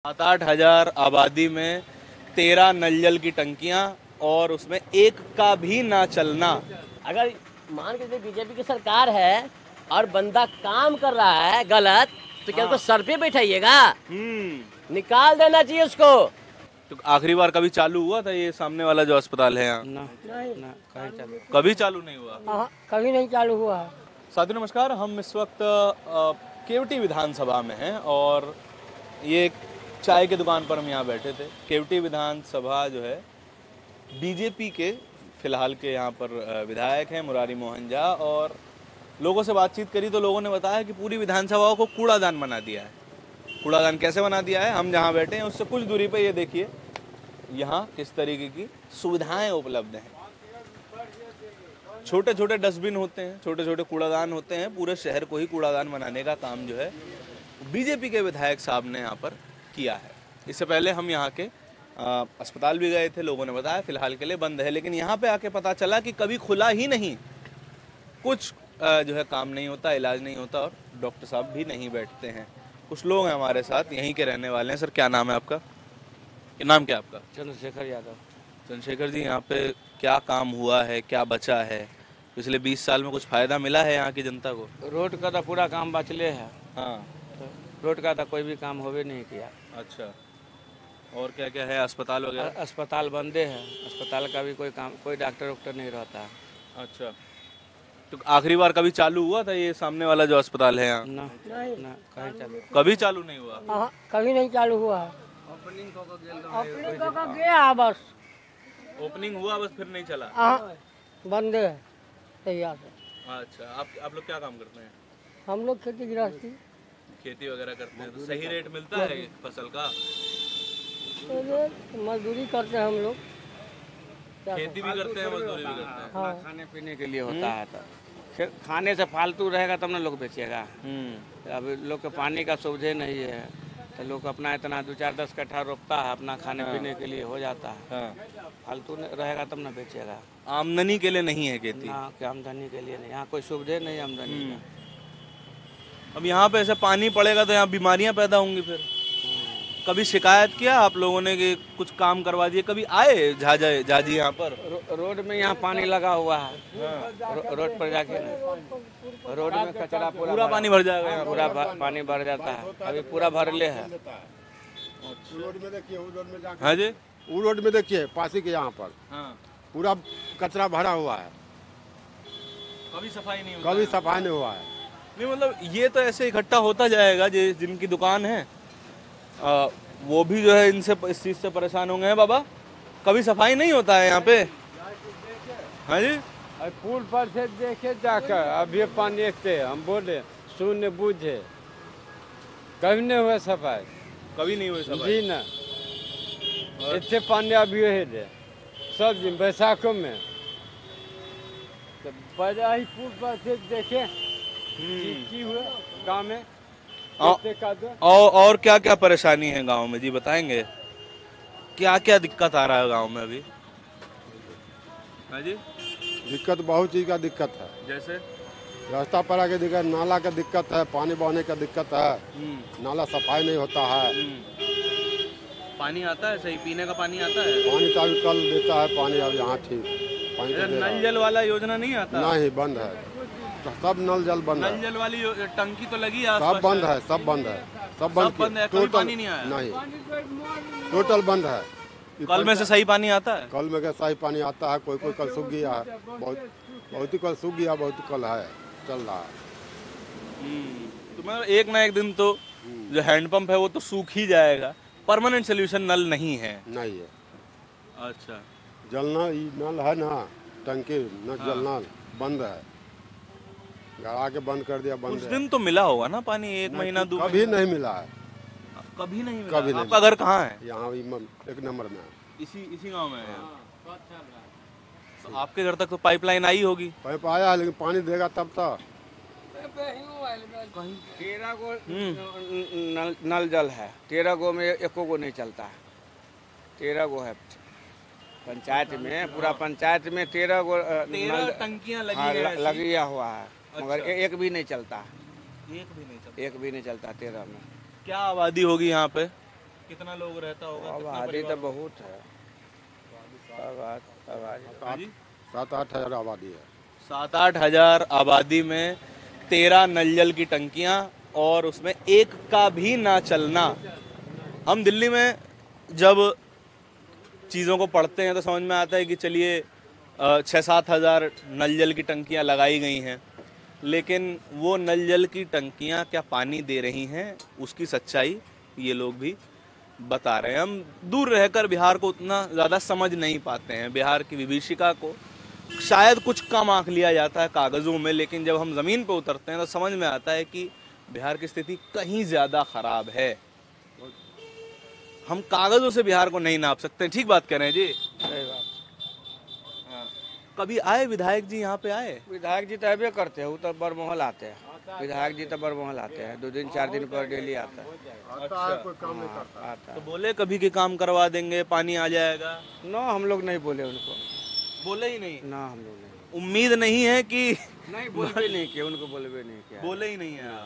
7-8 हजार आबादी में 13 नल जल की टंकियां और उसमें एक का भी ना चलना। अगर मान के चलिए बीजेपी की सरकार है और बंदा काम कर रहा है गलत, तो क्या उसको सर पे बैठाइएगा? निकाल देना चाहिए उसको। तो आखिरी बार कभी चालू हुआ था ये सामने वाला जो अस्पताल है यहाँ? नहीं, कभी चालू नहीं हुआ। कभी नहीं चालू हुआ। साथियों नमस्कार, हम इस वक्त केवटी विधानसभा में हैं और ये एक चाय की दुकान पर हम यहाँ बैठे थे। केवटी विधानसभा जो है बीजेपी के फिलहाल के यहाँ पर विधायक हैं मुरारी मोहन झा, और लोगों से बातचीत करी तो लोगों ने बताया कि पूरी विधानसभा को कूड़ादान बना दिया है। कूड़ादान कैसे बना दिया है? हम जहाँ बैठे हैं उससे कुछ दूरी पे ये देखिए यहाँ किस तरीके की सुविधाएं उपलब्ध हैं। छोटे छोटे डस्टबिन होते हैं, छोटे छोटे कूड़ादान होते हैं। पूरे शहर को ही कूड़ादान बनाने का काम जो है बीजेपी के विधायक साहब ने यहाँ पर किया है। इससे पहले हम यहाँ के अस्पताल भी गए थे, लोगों ने बताया फिलहाल के लिए बंद है, लेकिन यहाँ पे आके पता चला कि कभी खुला ही नहीं, कुछ जो है काम नहीं होता, इलाज नहीं होता और डॉक्टर साहब भी नहीं बैठते हैं। कुछ लोग हैं हमारे साथ, यहीं के रहने वाले हैं। सर क्या नाम है आपका? नाम क्या आपका? चंद्रशेखर यादव। चंद्रशेखर जी, यहाँ पे क्या काम हुआ है, क्या बचा है? पिछले 20 साल में कुछ फायदा मिला है यहाँ की जनता को? रोड का तो पूरा काम बचले है। हाँ, तो रोड का तो कोई भी काम होवे नहीं किया। अच्छा, और क्या क्या है? अस्पताल वगैरह? अस्पताल बंदे हैं, अस्पताल का भी कोई काम, कोई डॉक्टर वॉक्टर नहीं रहता है। अच्छा, तो आखिरी बार कभी चालू हुआ था ये सामने वाला जो अस्पताल है यहाँ? ना कहीं चालू, कभी चालू नहीं हुआ। कभी नहीं चालू हुआ। ओपनिंग को गया बस। ओपनिंग हुआ बस, फिर नहीं चला। बंद है तैयार है। अच्छा, आप लोग क्या काम करते हैं? हम लोग खेती गृहस्थी, खेती वगैरह करते हैं, तो सही रेट मिलता है फसल का? मजदूरी करते हैं हम लोग। खेती भी करते हैं, मजदूरी भी करते हैं। हाँ, खाने पीने के लिए होता है। तो फिर खाने से फालतू रहेगा तब ना लोग बेचेगा। अब लोग के पानी का सुविधा नहीं है, तो लोग अपना इतना 2-4-10 कट्ठा रोपता है, अपना खाने पीने के लिए हो जाता है। फालतू रहेगा तब ना बेचेगा। आमदनी के लिए नहीं है खेती? हाँ, क्या आमदनी के लिए नहीं, यहाँ कोई सुविधा नहीं है आमदनी का। अब यहाँ पे ऐसे पानी पड़ेगा तो यहाँ बीमारियां पैदा होंगी। फिर कभी शिकायत किया आप लोगों ने कि कुछ काम करवा दिए? कभी आए झाजी यहाँ पर? रोड में यहाँ पानी लगा हुआ है। रोड पर जाके रोड में कचरा पूरा पानी भर जाएगा यहाँ? पूरा पानी भर जाता है, अभी पूरा भरले है। रोड में देखिए, उस रोड में जाके, हाँ जी, वो रोड में देखिए पासी के यहाँ पर पूरा कचरा भरा हुआ है। कभी सफाई नहीं कभी सफाई नहीं हुआ है। नहीं, मतलब ये तो ऐसे इकट्ठा होता जाएगा। जिनकी दुकान है वो भी जो है इनसे इस चीज से परेशान होंगे। बाबा, कभी सफाई नहीं होता है यहाँ पे? हाँ जी, पुल पर से देखे जाकर अभी पानी एते हम बोले सुन बुझे, कभी नहीं हुआ सफाई। कभी नहीं हुई सफाई जी ना। इतने पानी अभी है सब दिन बैसाखों में, तो बड़ा ही पुल पर से देखे की हुआ गाँव में। और क्या क्या परेशानी है गांव में जी, बताएंगे? क्या क्या दिक्कत आ रहा है गांव में अभी? हाँ जी, दिक्कत बहुत चीज का दिक्कत है। जैसे रास्ता पर आके दिक्कत, नाला का दिक्कत है, पानी बहने का दिक्कत है, नाला सफाई नहीं होता है। पानी आता है सही? पीने का पानी आता है? पानी तो अभी कल देता है पानी, अब यहाँ ठीक पानी तो नल जल वाला योजना नहीं आता? नहीं, बंद है, तो सब नल जल बंद है। नल जल वाली टंकी तो लगी है, सब बंद है, सब बंद है, सब बंद है। कभी पानी नहीं आया? नहीं, टोटल बंद है। कल में से सही पानी आता है? कल में सही पानी आता है, कोई कोई कल सूख गया है, बहुत ही कल सूख गया, बहुत ही कल है चल रहा है। तो मतलब एक ना एक दिन तो जो हैंडपंप है वो तो सूख ही जाएगा। परमानेंट सोल्यूशन नल नहीं है? नहीं है। अच्छा, जल नल है ना, टंकी न जल नल बंद है, गड़ा के बंद कर दिया। बंद उस दिन तो मिला होगा ना पानी, 1 महीना 2 कभी नहीं मिला है। कभी नहीं मिला? कभी नहीं। आपका घर कहाँ है? यहाँ 1 नंबर में है। इसी गांव में है? तो आपके घर तक तो पाइपलाइन आई होगी? पाइप आया है, लेकिन पानी देगा तब तो। 13 गो नल जल है, 13 गो में एको गो नहीं चलता है। 13 गो है पंचायत में, पूरा पंचायत में 13 गो टंकियां लगी हुआ है, मगर एक भी नहीं चलता। एक भी नहीं चलता? एक भी नहीं चलता 13 में। क्या आबादी होगी यहाँ पे? कितना लोग रहता होगा? अब कितना आबादी परिवार तो बहुत है। आबादी 7-8 हज़ार आबादी है। 7-8 हजार आबादी में 13 नल जल की टंकियां और उसमें एक का भी ना चलना। हम दिल्ली में जब चीज़ों को पढ़ते हैं तो समझ में आता है कि चलिए 6-7 हजार नल जल की टंकियां लगाई गई हैं, लेकिन वो नल जल की टंकियां क्या पानी दे रही हैं, उसकी सच्चाई ये लोग भी बता रहे हैं। हम दूर रहकर बिहार को उतना ज़्यादा समझ नहीं पाते हैं। बिहार की विभीषिका को शायद कुछ कम आंक लिया जाता है कागज़ों में, लेकिन जब हम ज़मीन पर उतरते हैं तो समझ में आता है कि बिहार की स्थिति कहीं ज़्यादा ख़राब है। हम कागज़ों से बिहार को नहीं नाप सकते। ठीक बात कह रहे हैं जी। सही बात। कभी आए विधायक जी यहाँ पे आए? विधायक जी तो अबे करते हैं, वो तो बरमहल आते हैं। विधायक जी तो बरमहल आते हैं, 2 दिन 4 दिन पर डेली आता है। कोई काम नहीं करता। आता तो है। बोले कभी के काम करवा देंगे, पानी आ जाएगा? ना हम लोग नहीं बोले उनको, बोले ही नहीं। ना हम लोग नहीं उम्मीद नहीं है कि नहीं बोलबे नहीं किया, उनको बोलबे नहीं किया। बोले ही नहीं है।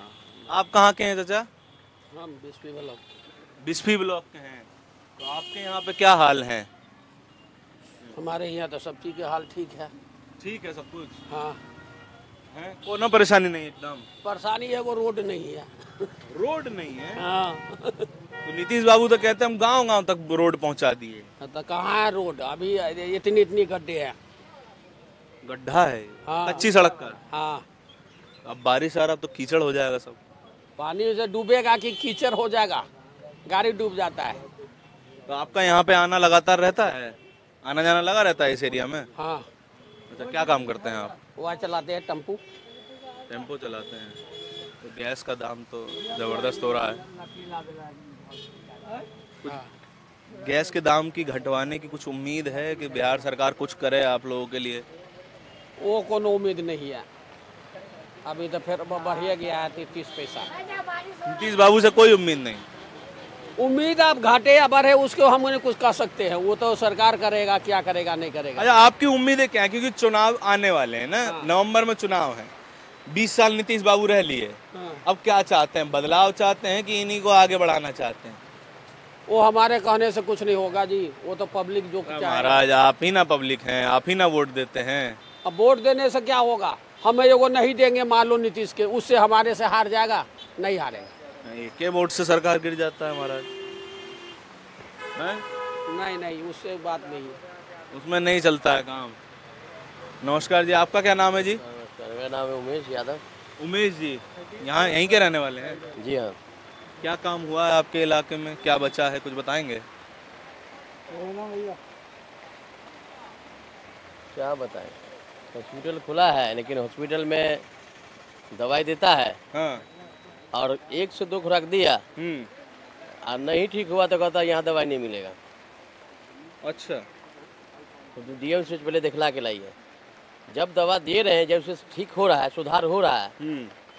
आप कहाँ के हैं चाचा? हम बिस्फी ब्लॉक के हैं। तो आपके यहाँ पे क्या हाल है? हमारे यहाँ तो सब चीज़ के हाल ठीक है। ठीक है सब कुछ हाँ, है, कोनो परेशानी नहीं एकदम? परेशानी है वो रोड नहीं है। रोड नहीं है? हाँ, तो नीतीश बाबू तो कहते हैं हम गांव-गांव तक रोड पहुंचा दिए। तो कहाँ है रोड? अभी इतनी गड्ढे हैं। गड्ढा है? हाँ। कच्ची सड़क का? हाँ, अब बारिश आ रहा तो कीचड़ हो जाएगा सब। पानी से डूबेगा कि कीचड़ हो जाएगा, गाड़ी डूब जाता है। तो आपका यहाँ पे आना लगातार रहता है? आना जाना लगा रहता है इस एरिया में? हाँ, अच्छा, क्या काम करते हैं आप? वहाँ चलाते हैं टेम्पू। टेम्पो चलाते हैं। तो गैस का दाम तो ज़बरदस्त हो रहा है। कुछ गैस के दाम की घटवाने की कुछ उम्मीद है कि बिहार सरकार कुछ करे आप लोगों के लिए? वो कोनो उम्मीद नहीं है। अभी तो फिर बढ़िया गया है 30 पैसा। नीतीश बाबू से कोई उम्मीद नहीं? उम्मीद आप घाटे या बढ़े उसको हम उन्हें कुछ कह सकते हैं, वो तो सरकार करेगा, क्या करेगा नहीं करेगा। अच्छा, आपकी उम्मीदें क्या है? क्योंकि चुनाव आने वाले हैं ना, नवंबर में चुनाव है। 20 साल नीतीश बाबू रह लिए, अब क्या चाहते हैं? बदलाव चाहते हैं कि इन्हीं को आगे बढ़ाना चाहते हैं? वो हमारे कहने से कुछ नहीं होगा जी, वो तो पब्लिक जो चाहे। महाराज आप ही ना पब्लिक हैं, आप ही ना वोट देते हैं। अब वोट देने से क्या होगा? हमें एगो नहीं देंगे मान लो नीतीश के, उससे हमारे से हार जाएगा? नहीं हारेगा। नहीं, के वोट से सरकार गिर जाता है महाराज? हैं? नहीं नहीं, उससे बात नहीं है। उसमें नहीं चलता है काम। नमस्कार जी, आपका क्या नाम है जी? मेरा नाम है उमेश यादव। उमेश जी, यहाँ यहीं के रहने वाले हैं? जी हाँ। क्या काम हुआ है आपके इलाके में? क्या बचा है, कुछ बताएंगे? क्या बताएं, हॉस्पिटल खुला है लेकिन हॉस्पिटल में दवाई देता है हाँ। और 1 से 2 खुराक दिया और नहीं ठीक हुआ तो कहता है यहाँ दवाई नहीं मिलेगा। अच्छा। तो डीएम से पहले दिखला के लाइए। जब दवा दे रहे हैं, जब से ठीक हो रहा है, सुधार हो रहा है,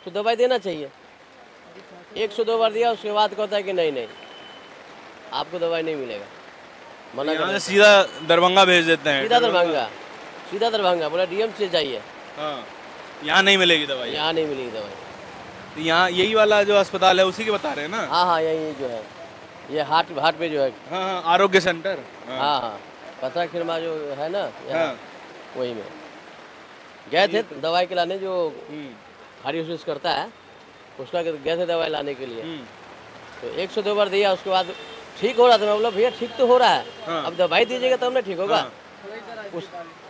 तो दवाई देना चाहिए। 1 से 2 बार दिया, उसके बाद कहता है कि नहीं नहीं आपको दवाई नहीं मिलेगा, मना यहाँ कर से सीधा दरभंगा भेज देते हैं? सीधा दरभंगा बोला डीएम से जाइए, हाँ। यहाँ नहीं मिलेगी दवाई? यहाँ नहीं मिलेगी दवाई। तो यहाँ यही वाला जो अस्पताल है उसी के बता रहे हैं ना? हाँ हाँ, यही जो है, ये हार्ट पे जो है। हाँ हाँ, आरोग्य सेंटर। हाँ हाँ, पथरा खिरमा जो है ना, हाँ। वही में गए थे दवाई के लाने, जो खारी यूज करता है उसका गए थे दवाई लाने के लिए। तो 1 से 2 बार दिया, उसके बाद ठीक हो रहा था। मैं बोला भैया ठीक तो हो रहा है, हाँ। अब दवाई दीजिएगा तब ना ठीक होगा। हाँ।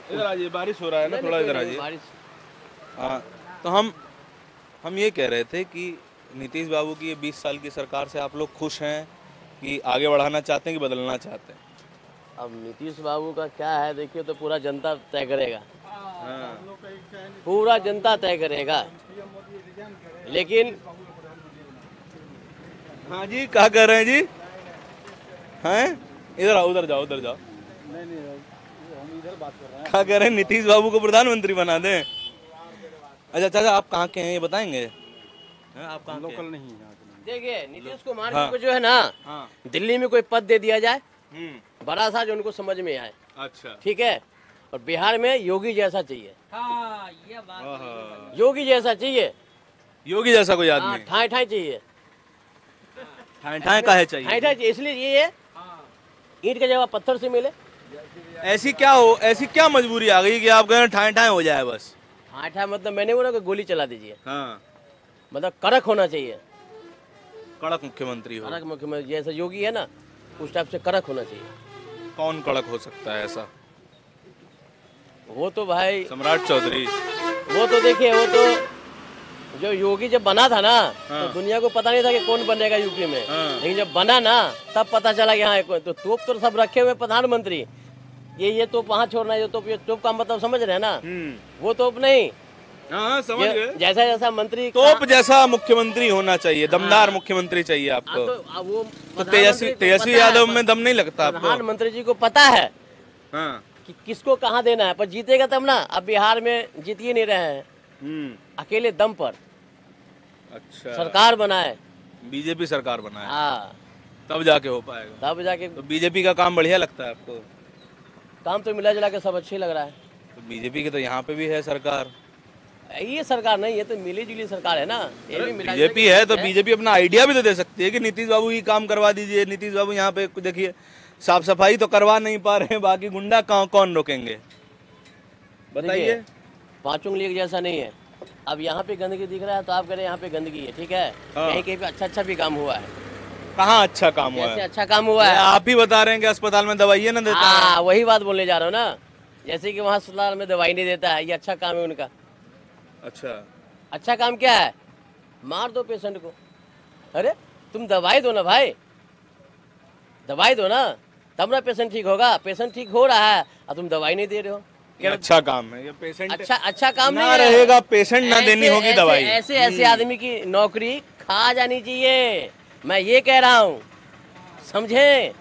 इधर आइए, बारिश हो रहा है ना, थोड़ा इधर आइए। बारिश। हाँ, तो हम ये कह रहे थे कि नीतीश बाबू की ये 20 साल की सरकार से आप लोग खुश हैं कि आगे बढ़ाना चाहते हैं कि बदलना चाहते हैं? अब नीतीश बाबू का क्या है देखिए, तो पूरा जनता तय करेगा। हाँ। पूरा जनता तय करेगा। लेकिन हाँ जी, क्या कर रहे हैं जी? हैं? इधर आओ, उधर जाओ, उधर जाओ। नहीं हम इधर बात कर रहे हैं। क्या कह रहे हैं? नीतीश बाबू को प्रधानमंत्री बना दें? अच्छा चाचा, आप कहाँ के हैं ये बताएंगे? हैं, आप कहाँ के हैं? लोकल नहीं है। देखिए नीतीश कुमार हाँ। को जो है ना, हाँ। दिल्ली में कोई पद दे दिया जाए हम्म। बड़ा सा, जो उनको समझ में आए, अच्छा। ठीक है। और बिहार में योगी जैसा चाहिए। आहा। योगी जैसा चाहिए। योगी जैसा कोई हाँ, आदमी? ठाई ठाई चाहिए। ठाए ठाए काहे चाहिए? ठाई ठाई इसलिए ये है ईंट के जगह पत्थर से मिले। ऐसी क्या मजबूरी आ गई कि आप कहें ठाए ठाए हो जाए बस? ठाई ठाई मतलब मैंने बोला कि गोली चला दीजिए, हाँ, मतलब कड़क होना चाहिए, कड़क मुख्यमंत्री हो। कड़क मुख्यमंत्री जैसे योगी है ना उस टाइप से कड़क होना चाहिए। कौन कड़क हो सकता है ऐसा? वो तो भाई सम्राट चौधरी। वो तो देखिए, वो तो जो योगी जब बना था ना हाँ। तो दुनिया को पता नहीं था कि कौन बनेगा यूपी में, हाँ। लेकिन जब बना ना तब पता चला कि हाँ तो तोप तो सब रखे हुए प्रधानमंत्री, ये तोप वहाँ छोड़ना है, ये तोप का मतलब समझ रहे हैं ना, वो तोप नहीं, हाँ, समझ गए। जैसा जैसा मंत्री तोप जैसा मुख्यमंत्री होना चाहिए, दमदार मुख्यमंत्री चाहिए आपको। तो वो तो तेजस्वी यादव में दम नहीं लगता आपको? प्रधानमंत्री जी को पता है हाँ। कि किसको कहाँ देना है, पर जीतेगा तब ना। अब बिहार में जीत ही नहीं रहे हैं, अकेले दम पर अच्छा, सरकार बनाए, बीजेपी सरकार बनाए, हाँ तब जाके हो पाएगा। तब जाके तो बीजेपी का काम बढ़िया लगता है आपको? काम तो मिला जुला के सब अच्छी लग रहा है। तो बीजेपी की तो यहाँ पे भी है सरकार। ये सरकार नहीं, ये तो मिली जुली सरकार है ना, ये भी मिला जुला बीजेपी के है तो बीजेपी अपना आइडिया भी तो दे सकती है कि नीतीश बाबू ही काम करवा दीजिए। नीतीश बाबू यहाँ पे देखिए साफ सफाई तो करवा नहीं पा रहे हैं, बाकी गुंडा कौन रोकेंगे बताइए? देखिए, पांचों उंगली एक जैसा नहीं है। अब यहाँ पे गंदगी दिख रहा है तो आप कह रहे हैं यहाँ पे गंदगी है, ठीक है, हाँ। कहीं कहीं पे अच्छा भी काम हुआ है। कहाँ अच्छा काम हुआ जैसे है? अच्छा काम हुआ है, आप ही बता रहे हैं कि अस्पताल में दवाइयाँ ना देता है। हाँ वही बात बोलने जा रहा हूँ ना, जैसे कि वहाँ अस्पताल में दवाई नहीं देता है, ये अच्छा काम है उनका। अच्छा, अच्छा काम क्या है? मार दो पेशेंट को। अरे तुम दवाई दो ना भाई, दवाई दो ना, तब ना पेशेंट ठीक होगा। पेशेंट ठीक हो रहा है और तुम दवाई नहीं दे रहे हो, ये अच्छा काम है। ये पेशेंट अच्छा काम ना नहीं है। रहेगा, पेशेंट ना देनी होगी दवाई। ऐसे आदमी की नौकरी खा जानी चाहिए, मैं ये कह रहा हूँ, समझे?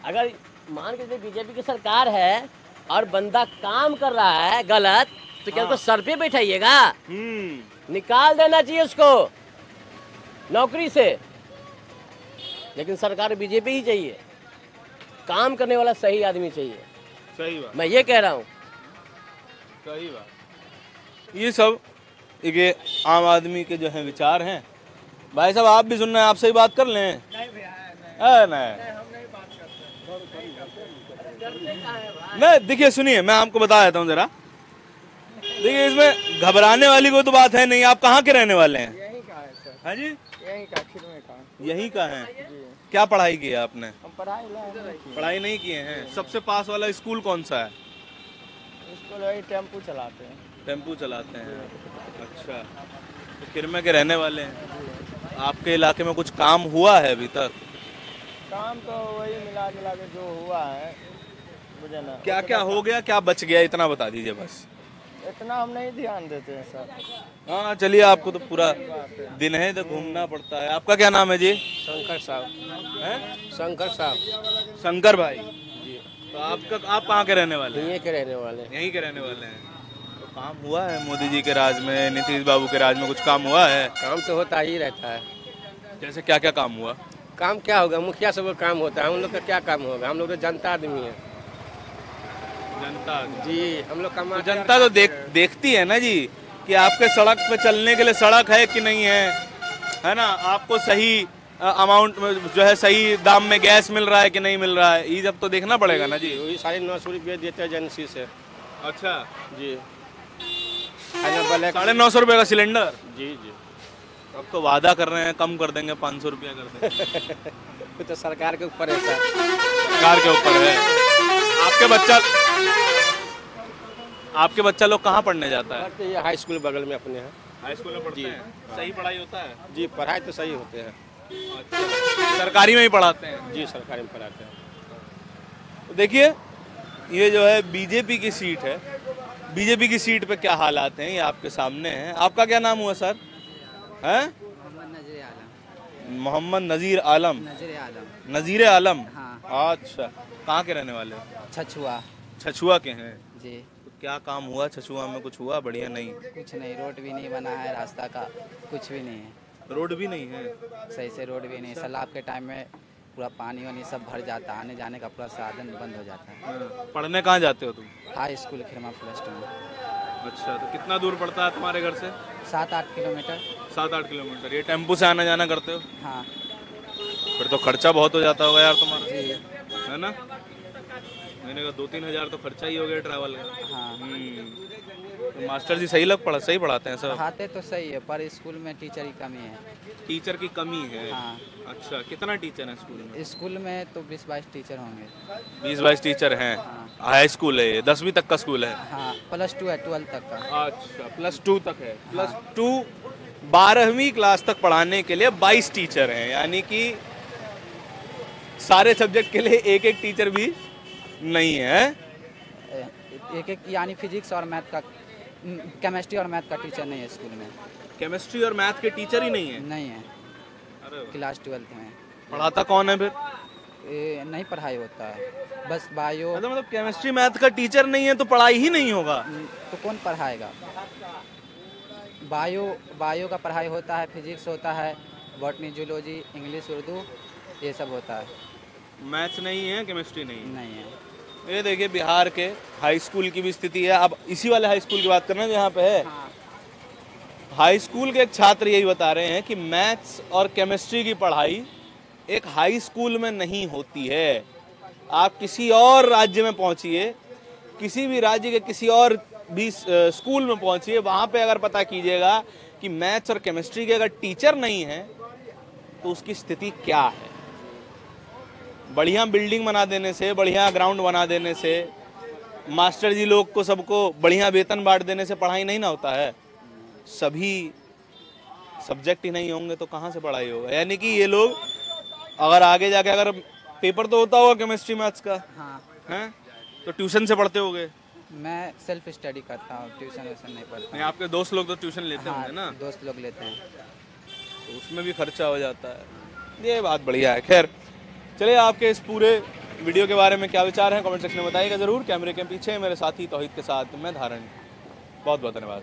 अगर मान के बीजेपी की सरकार है और बंदा काम कर रहा है गलत, तो क्या उसको सर पे बैठाइएगा? निकाल देना चाहिए उसको नौकरी से। लेकिन सरकार बीजेपी ही चाहिए, काम करने वाला सही आदमी चाहिए। सही बात, मैं ये कह रहा हूँ। सही बात। ये सब ये आम आदमी के जो है विचार हैं। भाई साहब आप भी सुन रहे हैं, आपसे ही बात कर लें? नहीं, देखिए सुनिए, मैं आपको बता देता हूँ जरा। देखिए इसमें घबराने वाली कोई तो बात है नहीं। आप कहाँ के रहने वाले हैं? यहीं का है सर, हाँ जी, यहीं का खिरमे का। यहीं का है। क्या पढ़ाई की है आपने? हम पढ़ाई नहीं किए हैं। सबसे पास वाला स्कूल कौन सा है? स्कूल वही टेम्पू चलाते हैं। टेम्पू चलाते हैं, अच्छा। तो खिरमे के रहने वाले हैं। आपके इलाके में कुछ काम हुआ है अभी तक? काम तो वही मिला जुला के जो हुआ है, मुझे ना क्या क्या हो गया, क्या बच गया, इतना बता दीजिए बस। इतना हम नहीं ध्यान देते हैं सर। हाँ चलिए, आपको तो पूरा दिन है तो घूमना पड़ता है। आपका क्या नाम है जी? शंकर साहब। हैं? शंकर साहब शंकर भाई जी। तो आप कहाँ के रहने वाले हैं? यहीं के रहने वाले। यहीं के रहने वाले हैं। तो काम हुआ है मोदी जी के राज में, नीतीश बाबू के राज में कुछ काम हुआ है? काम तो होता ही रहता है। जैसे क्या क्या काम हुआ? काम क्या होगा, मुखिया सब का काम होता है, हम लोग का क्या काम होगा? हम लोग तो जनता आदमी है जनता जी। हम लोग तो जनता तो देखती है ना जी कि आपके सड़क पे चलने के लिए सड़क है कि नहीं है ना? आपको सही अमाउंट में जो है सही दाम में गैस मिल रहा है कि नहीं मिल रहा है, ये जब तो देखना पड़ेगा ना जी। वही 950 रुपये देते हैं एजेंसी से। अच्छा जी, 950 रुपये का सिलेंडर? जी जी। अब तो वादा कर रहे हैं कम कर देंगे, 500 रुपया कर देंगे। वो तो सरकार के ऊपर है सर। सरकार के ऊपर है। आपके बच्चा लोग कहाँ पढ़ने जाता है? पढ़ते ये हाई स्कूल बगल में अपने हैं। हाई स्कूल में पढ़ते हैं। सही पढ़ाई होता है? जी, पढ़ाई तो सही होते हैं। अच्छा, सरकारी में ही पढ़ाते हैं? जी, सरकारी में पढ़ाते हैं। तो देखिए ये जो है बीजेपी की सीट है। बीजेपी की सीट पे क्या हालात हैं ये आपके सामने हैं। आपका क्या नाम हुआ सर? हैं? मोहम्मद नज़ीर आलम। नज़ीर आलम। हाँ। अच्छा, कहाँ के रहने वाले हो? छछुआ। छछुआ के हैं जी। तो क्या काम हुआ छछुआ में? कुछ हुआ? बढ़िया नहीं? कुछ नहीं, रोड भी नहीं बना है, रास्ता का कुछ भी नहीं है। रोड भी नहीं है? सही से रोड भी नहीं। सैलाब के टाइम में पूरा पानी वानी सब भर जाता है, आने जाने का पूरा साधन बंद हो जाता है। पढ़ने कहाँ जाते हो तुम? हाई स्कूल खिरमा प्लस 2 में। अच्छा, तो कितना दूर पड़ता है तुम्हारे घर से? 7-8 किलोमीटर। 7-8 किलोमीटर। ये टेम्पू से आना जाना करते हो? हाँ। फिर तो खर्चा बहुत हो जाता होगा यार तुम्हारा, है ना? मैंने कहा 2-3 हज़ार तो खर्चा ही हो गया ट्रैवल का। हाँ तो मास्टर जी सही पढ़ाते हैं सब? पढ़ाते तो सही है, पर स्कूल में टीचर की कमी है। टीचर की कमी है? हाँ अच्छा, कितना टीचर है स्कूल में? स्कूल में तो 20-22 टीचर होंगे। 20-22 टीचर हैं। हाई स्कूल है ये, 10वीं तक का स्कूल है? हाँ +2 है, 12 तक का। अच्छा, +2 तक है। +2 12वीं क्लास तक पढ़ाने के लिए 22 टीचर हैं, यानी कि सारे सब्जेक्ट के लिए एक एक टीचर भी नहीं है। एक यानी फिजिक्स और मैथ का, केमिस्ट्री और मैथ का टीचर नहीं है स्कूल में। केमिस्ट्री और मैथ के टीचर ही नहीं है? नहीं है, अरे क्लास 12th में। पढ़ाता कौन है फिर? नहीं पढ़ाई होता है, बस बायो। मतलब केमिस्ट्री मैथ का टीचर नहीं है तो पढ़ाई ही नहीं होगा? तो कौन पढ़ाएगा? बायो का पढ़ाई होता है, फिजिक्स होता है, बॉटनी, जूलॉजी, इंग्लिश, उर्दू, ये सब होता है। मैथ्स नहीं है, केमिस्ट्री नहीं है? नहीं है। ये देखिए बिहार के हाई स्कूल की भी स्थिति है। अब इसी वाले हाई स्कूल की बात करना जो यहाँ पे है। हाई स्कूल के एक छात्र यही बता रहे हैं कि मैथ्स और केमिस्ट्री की पढ़ाई एक हाई स्कूल में नहीं होती है। आप किसी और राज्य में पहुंचिए, किसी भी राज्य के किसी और भी स्कूल में पहुंचिए, वहाँ पे अगर पता कीजिएगा कि मैथ्स और केमिस्ट्री के अगर टीचर नहीं है तो उसकी स्थिति क्या है। बढ़िया बिल्डिंग बना देने से, बढ़िया ग्राउंड बना देने से, मास्टर जी लोग को सबको बढ़िया वेतन बांट देने से पढ़ाई नहीं ना होता है। सभी सब्जेक्ट ही नहीं होंगे तो कहाँ से पढ़ाई होगा। यानी कि ये लोग अगर आगे जाके अगर पेपर तो होता होगा केमिस्ट्री मैथ्स का, हाँ हैं तो ट्यूशन से पढ़ते होगे? मैं सेल्फ स्टडी करता हूँ, ट्यूशन व्यूशन नहीं पढ़ता। नहीं, आपके दोस्त लोग तो ट्यूशन लेते हाँ, होंगे ना? दोस्त लोग लेते हैं तो उसमें भी खर्चा हो जाता है। ये बात बढ़िया है। खैर चलिए, आपके इस पूरे वीडियो के बारे में क्या विचार हैं कमेंट सेक्शन में बताइएगा ज़रूर। कैमरे के पीछे मेरे साथी तौहीद के साथ मैं धारण। बहुत बहुत धन्यवाद।